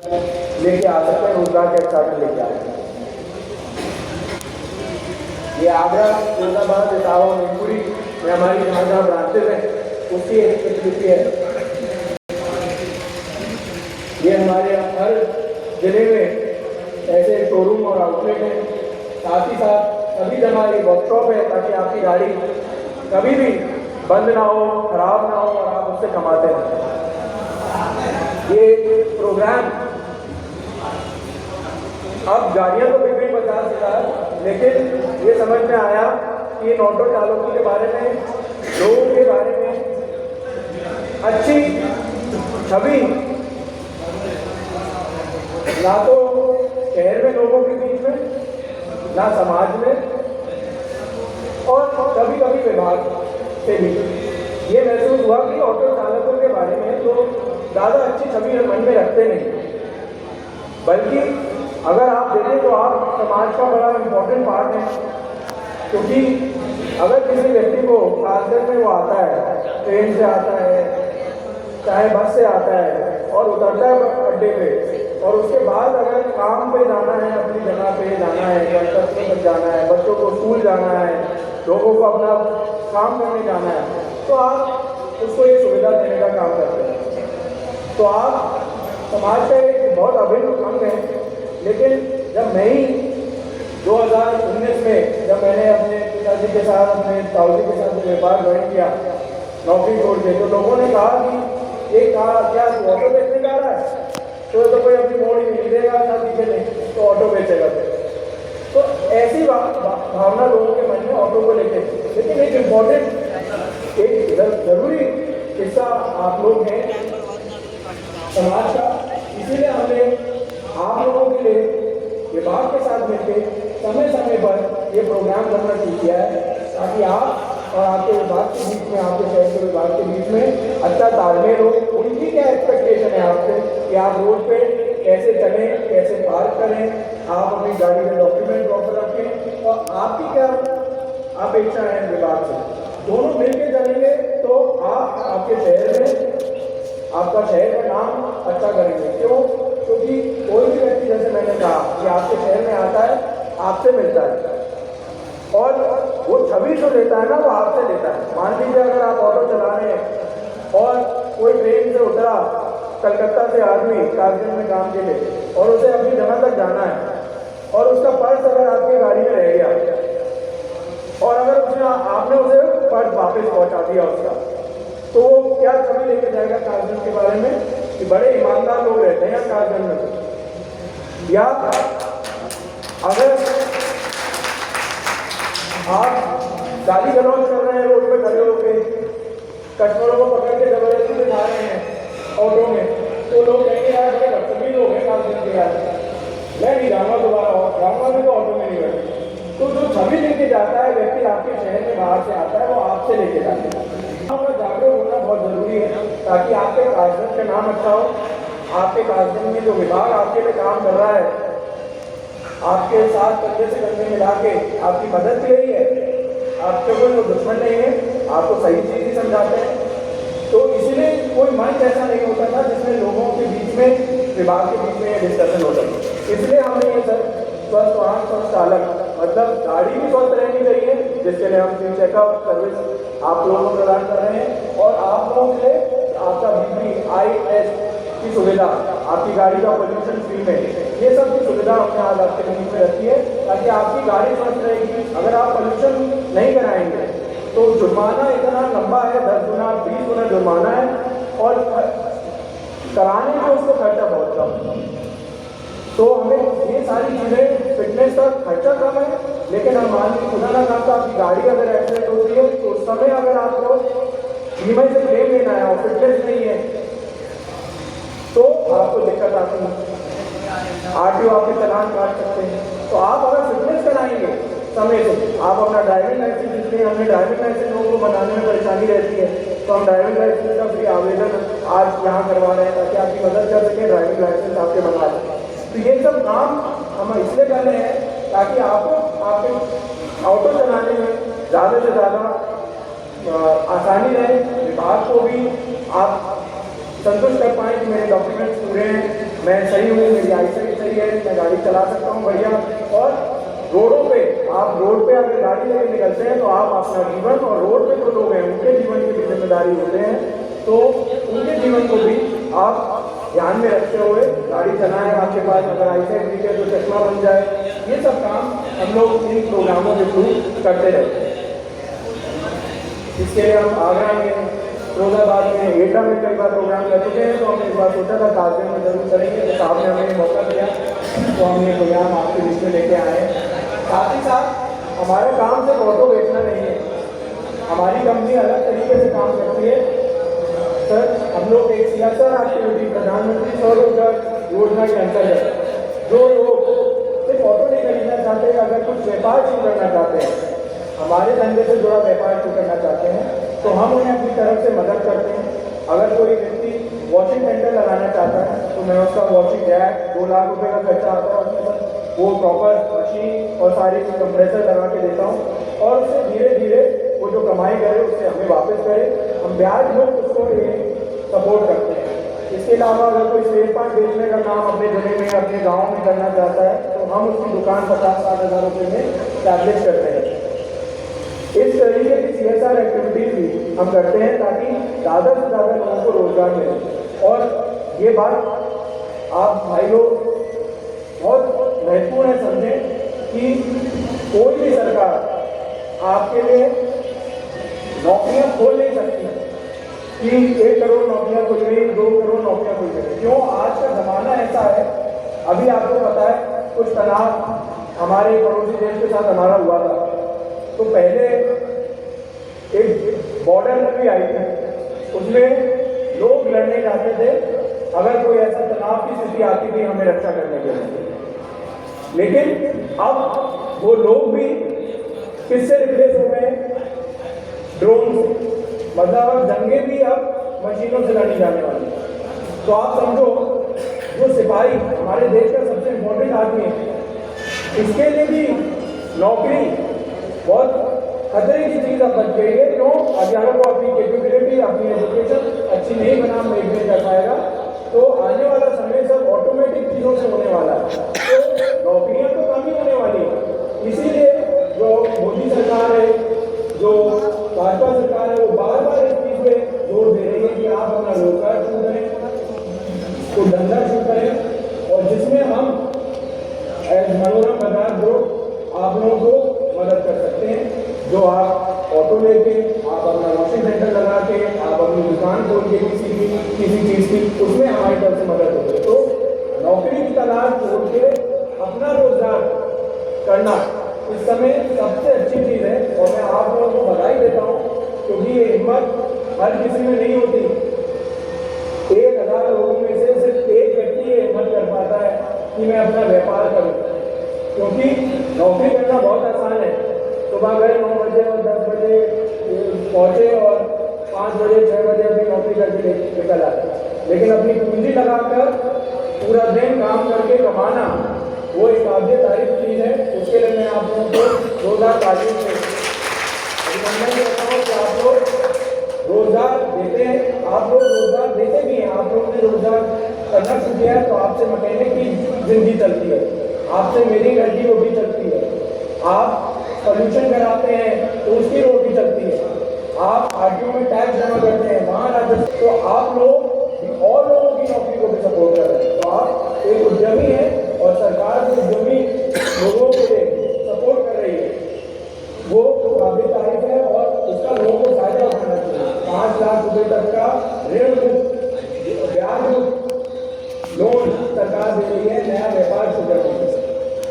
लेके आ सकते हैं, रोजगार के साथ लेके आ सकते हैं। ये आगरा, फैजाबाद, इटावा, मैनपुरी में हमारी जहाँ जहाँ ब्रांचेज हैं उसकी एक प्रतिलिपि है। ये हमारे हर जिले में ऐसे शोरूम और आउटलेट हैं। साथ ही साथ सभी जगह ये वर्कशॉप है ताकि आपकी गाड़ी कभी भी बंद ना हो, खराब ना हो और आप उससे कमाते रहें। ये प्रोग्राम अब गाड़ियाँ तो बिक गई 50,000, लेकिन ये समझ में आया कि इन ऑटो चालकों के बारे में, लोगों के बारे में अच्छी छवि ना तो शहर में लोगों के बीच में, ना समाज में, और कभी कभी विभाग से भी ये महसूस हुआ कि ऑटो चालकों के बारे में तो ज़्यादा अच्छी छवि मन में रखते नहीं, बल्कि अगर आप देखें तो आप समाज का बड़ा इम्पोर्टेंट पार्ट है। क्योंकि अगर किसी व्यक्ति को खासकर में वो आता है, ट्रेन से आता है, चाहे बस से आता है और उतरता है अड्डे पे, और उसके बाद अगर काम पे जाना है, अपनी जगह पे जाना है, गंतव्य तक जाना है, बच्चों को स्कूल जाना है, लोगों को अपना काम करने जाना है, तो आप उसको ये सुविधा देने का काम करते हैं। तो आप समाज का एक बहुत अभिन्न अंग है। लेकिन जब मैं ही 2019 में जब मैंने अपने पिताजी के साथ, अपने ताऊजी के साथ व्यापार ज्वाइन किया, नौकरी छोड़ के, तो लोगों ने कहा कि ये कहा क्या ऑटो बेचने जा रहा है, तो कोई अपनी मोड़ ही नहीं देगा शादी के लिए, तो ऑटो बेचेगा। तो ऐसी भावना लोगों के मन में ऑटो को लेकर। लेकिन एक इम्पोर्टेंट, एक जरूरी हिस्सा आप लोग हैं समाज का, इसीलिए हमने आप लोगों के लिए विभाग के साथ मिलकर समय समय पर ये प्रोग्राम करना शुरू किया है, ताकि आप और आपके विभाग के बीच में, आपके शहर के विभाग के बीच में अच्छा तालमेल हो। उनकी क्या एक्सपेक्टेशन है आपसे कि आप रोड पे कैसे चलें, कैसे पार्क करें, आप अपनी गाड़ी में डॉक्यूमेंट प्रॉपर रखें, और आपकी क्या अपेक्षा है विभाग से। दोनों मिलकर चलेंगे तो आप आपके शहर में, आपका शहर का नाम अच्छा करेंगे। क्यों? क्योंकि कोई भी व्यक्ति, जैसे मैंने कहा, कि आपके शहर में आता है, आपसे मिलता है, और वो छवि जो लेता है ना, वो आपसे लेता है। मान लीजिए अगर आप ऑटो चला रहे हैं और कोई ट्रेन से उतरा, कलकत्ता से आदमी कारगिल में काम के लिए, और उसे अपनी जगह तक जाना है, और उसका पर्स अगर आपकी गाड़ी में रह गया, और अगर आपने उसे पर्स वापस पहुंचा दिया उसका, तो वो क्या छवि लेके जाएगा कारगिल के बारे में कि बड़े ईमानदार लोग रहते हैं कारगिल में। या अगर आप गाली गलौज कर रहे हैं रोड पे खड़े होकर, कस्टमरों को पकड़ के जबरदस्ती बिठा रहे हैं ऑटो में, तो लोग कहेंगे यार बड़े बदतमीज लोग हैं कारगिल के, यार मैं नहीं जाऊँगा दोबारा, और जाऊँगा भी तो ऑटो में नहीं बैठे। तो जो छवि लेके जाता है व्यक्ति आपके शहर में बाहर से आता है, वो आपसे लेके जाता है। जागरूक होना बहुत जरूरी है, ताकि आपके कार्यक्रम का नाम अच्छा हो। आपके कार्यक्रम में जो विभाग आपके लिए काम कर रहा है, आपके साथ कंधे से कंधे मिला के आपकी मदद के लिए है, आपके कोई दुश्मन नहीं है, आपको सही चीज ही समझाते हैं। तो इसलिए कोई मंच ऐसा नहीं होता था जिसमें लोगों के बीच में, विभाग के बीच में ये डिस्कशन होता था। इसलिए हमने ये सर स्वस्थ वाहन स्वस्थ चालक, मतलब गाड़ी भी स्वस्थ रहनी चाहिए, जिसके लिए हम फ्री चेकअप सर्विस आप लोगों को प्रदान कर रहे हैं, और आप लोगों के लिए आपका BPIS की सुविधा, आपकी गाड़ी का पोल्यूशन फ्री में, ये सब की सुविधा हमने आज आपके बीच में रखी है, ताकि आपकी गाड़ी स्वस्थ रहेगी। अगर आप पोल्यूशन नहीं कराएंगे तो जुर्माना इतना लंबा है, 10 गुना 20 गुना जुर्माना है, और कराने में उसको खर्चा बहुत कम। तो हमें ये सारी चीज़ें, फिटनेस का खर्चा कम है, लेकिन हम मान लीजिए खुदा ना खास्ता आपकी गाड़ी अगर एक्सीडेंट होती है, तो उस समय अगर आपको बीमा से क्लेम लेना है और फिटनेस नहीं है तो आपको दिक्कत आती है, RTO आपके चालान काट सकते हैं। तो आप अगर फिटनेस कराएंगे समय से, आप अपना ड्राइविंग लाइसेंस, जिसमें हमें ड्राइविंग लाइसेंस लोगों को बनाने में परेशानी रहती है, तो हम ड्राइविंग लाइसेंस का फ्री आवेदन आज यहाँ करवा रहे हैं, ताकि आपकी मदद कर सकें, ड्राइविंग लाइसेंस आपके बनवा सकें। तो ये सब काम हम इसलिए कर रहे हैं ताकि आपको आपके ऑटो चलाने में ज़्यादा से ज़्यादा आसानी रहे, विभाग को भी आप संतुष्ट कर पाएँ कि मेरे डॉक्यूमेंट्स पूरे हैं, मैं सही हूँ, मेरी आईसाइट सही है, मैं गाड़ी चला सकता हूँ बढ़िया। और रोडों पे आप रोड पे अगर गाड़ी लेके निकलते हैं तो आप अपना जीवन और रोड पे जो लोग हैं उनके जीवन की भी जिम्मेदारी होते हैं, तो उनके जीवन को भी आप ध्यान में रखते हुए गाड़ी चलाएं। आपके पास अगर आईसाइट वीक है तो चश्मा बन जाए। ये सब काम हम लोग इन प्रोग्रामों के थ्रू करते रहते हैं। इसके लिए हम आगरा में, फिरोजाबाद में, एटा में कई बार प्रोग्राम कर चुके हैं, तो हमने इस बार सोचा था ताजमहल में जरूर करेंगे, तो साहब ने हमें मौका दिया तो हमने प्रोग्राम आपके बीच में लेके आए हैं। साथ ही साथ हमारा काम सिर्फ ऑटो बेचना नहीं है, हमारी कंपनी अलग तरीके से काम करती है। सर, हम लोग एक CSR एक्टिविटी प्रधानमंत्री स्वरोजगार योजना के अंतर्गत जो लोग सिर्फ ऑटो नहीं खरीदना चाहते, अगर कुछ व्यापार शुरू करना चाहते हैं, हमारे धंधे से जुड़ा व्यापार शुरू करना चाहते हैं, तो हम उन्हें अपनी तरफ से मदद करते हैं। अगर कोई व्यक्ति वॉशिंग सेंटर लगाना चाहता है तो मैं उसका वॉशिंग जैक 2 लाख रुपए का खर्चा आता है, उसमें वो प्रॉपर मशीन और सारी कंप्रेसर लगा के देता हूँ, और उससे धीरे धीरे वो जो कमाई करे उससे हमें वापस करे, हम ब्याज मुक्त उसको ये सपोर्ट करते हैं। इसके अलावा अगर कोई स्पेयर पार्ट बेचने का काम अपने जिले में, अपने गाँव में करना चाहता है, तो हम उसकी दुकान 50-60 हज़ार रुपये में स्टैब्लिश करते हैं। इस तरीके की CSR एक्टिविटीज भी हम करते हैं ताकि ज़्यादा से ज़्यादा लोगों को रोजगार मिले। और ये बात आप भाई लोग बहुत महत्वपूर्ण है समझें कि कोई भी सरकार आपके लिए नौकरियां खोल नहीं सकती कि 1 करोड़ नौकरियां खुल गई, 2 करोड़ नौकरियां खुल गई। क्यों? आज का ज़माना ऐसा है। अभी आपको पता है कुछ तनाव हमारे पड़ोसी देश के साथ हमारा हुआ था, तो पहले एक बॉर्डर मूवी आई थी, उसमें लोग लड़ने जाते थे अगर कोई ऐसा तनाव की स्थिति आती थी हमें रक्षा करने के लिए। लेकिन अब वो लोग भी किससे रिप्लेस हो गए? ड्रोन से। मतलब जंगे भी अब मशीनों से लड़ी जाने वाली। तो आप समझो, जो सिपाही हमारे देश का सबसे इम्पोर्टेंट आदमी है, इसके लिए भी नौकरी बहुत खतरे की चीज़ अब बच गई है। क्यों? अगर वो अपनी कैपेबिलिटी, अपनी एजुकेशन अच्छी नहीं बना मेंटेन कर पाएगा, तो आने वाला समय सब ऑटोमेटिक चीज़ों से होने वाला है, तो नौकरियां तो कम ही होने वाली है। इसीलिए जो मोदी सरकार है, जो भाजपा सरकार है, वो बार बार इस चीज़ पे जोर दे रही है कि आप अपना रोजगार शुरू करें, कोई धंधा शुरू करें, और जिसमें हम एज मनोरम बाजार ग्रुप आप लोगों को मदद कर सकते हैं। जो आप ऑटो लेके, आप अपना वॉशिंग सेंटर लगा के, आप अपनी दुकान खोल के किसी चीज़ की, उसमें हमारी तरफ से मदद होगी। तो नौकरी की तलाश छोड़ के अपना रोजगार करना इस समय सबसे अच्छी चीज़ है, और मैं आप लोगों को बधाई देता हूँ, क्योंकि ये हिम्मत हर किसी में नहीं होती। 1000 लोगों में से सिर्फ एक व्यक्ति ये हिम्मत कर पाता है कि मैं अपना व्यापार करूँ, क्योंकि नौकरी करना बहुत आसान है। सुबह गए 9 बजे और 10 बजे पहुँचे और 5 बजे 6 बजे अपनी नौकरी करके निकल आए, लेकिन अपनी पूंजी लगाकर पूरा दिन काम करके कमाना, वो एक काबिल तारीफ चीज़ है। उसके लिए मैं आप लोगों को जोरदार तारीफ अभिनंदन करता हूँ कि आप लोग रोजगार देते हैं, आप लोग रोजगार देते भी हैं। आप लोगों ने रोजगार करना शुरू किया है, तो आपसे मैकेनिक की जिंदगी चलती है, आपसे मेरी घर की रोटी चलती है, आप पॉल्यूशन कराते हैं तो उसकी रोटी चलती है, आप RTO में टैक्स जमा करते हैं, वहाँ राजस्व, तो आप लोग और लोगों की नौकरी को भी सपोर्ट कर रहे हैं। तो आप एक उद्यमी हैं, और सरकार जो उद्यमी लोगों के लिए सपोर्ट कर रही है वो काबिल तारीफ है, और उसका लोगों को फायदा उठाना चाहिए। 5 लाख रुपए तक का ऋण मुक्त, ब्याज मुक्त लोन सरकार दे रही है नया व्यापार शुरू करने के।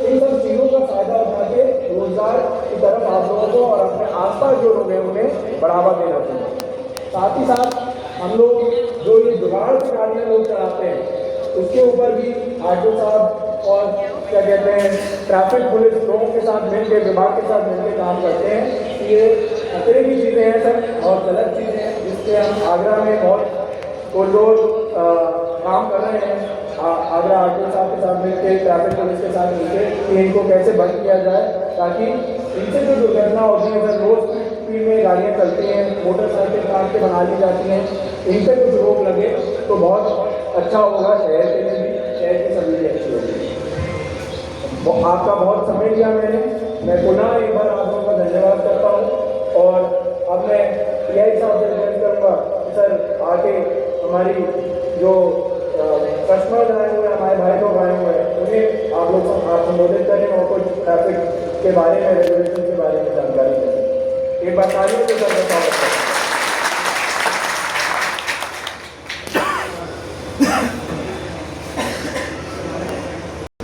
इन सब चीज़ों का फायदा उठा के रोजगार की तरफ आप लोगों को और अपने आसपास जो लोग हैं उन्हें बढ़ावा देना चाहिए। साथ ही साथ हम लोग जो ये जुगाड़ से गाड़ियाँ लोग चलाते हैं, उसके ऊपर भी आरटीओ साहब और क्या कहते हैं ट्रैफिक पुलिस लोगों के साथ मिलकर, विभाग के साथ मिलकर काम करते हैं। ये खतरे की चीज़ें हैं सर, और गलत चीज़ें हैं, जिससे हम आगरा में बहुत रोज काम कर रहे हैं। आगरा आरटीओ साहब के साथ मिलकर, ट्रैफिक पुलिस के साथ मिलकर कि इनको कैसे बंद किया जाए, ताकि इनसे जो दुर्घटना होती है सर, रोज स्पीड में गाड़ियाँ चलती हैं, मोटरसाइकिल काट के बना ली जाती हैं, इन पर कुछ रोक लगे तो बहुत अच्छा होगा शहर के लिए भी, शहर आपका बहुत समय लिया मैं पुनः एक बार आप लोगों का धन्यवाद करता हूँ। और अब मैं यही साहब से रिक्वेस्ट करूँगा कि सर आके हमारी जो कस्टमर्स आए हुए हैं, हमारे भाई लोग आए हुए हैं, उन्हें आप लोग संबोधित करें और कुछ ट्रैफिक के बारे में, रेगुलेशन के बारे में जानकारी दें। एक बार तालियों से सर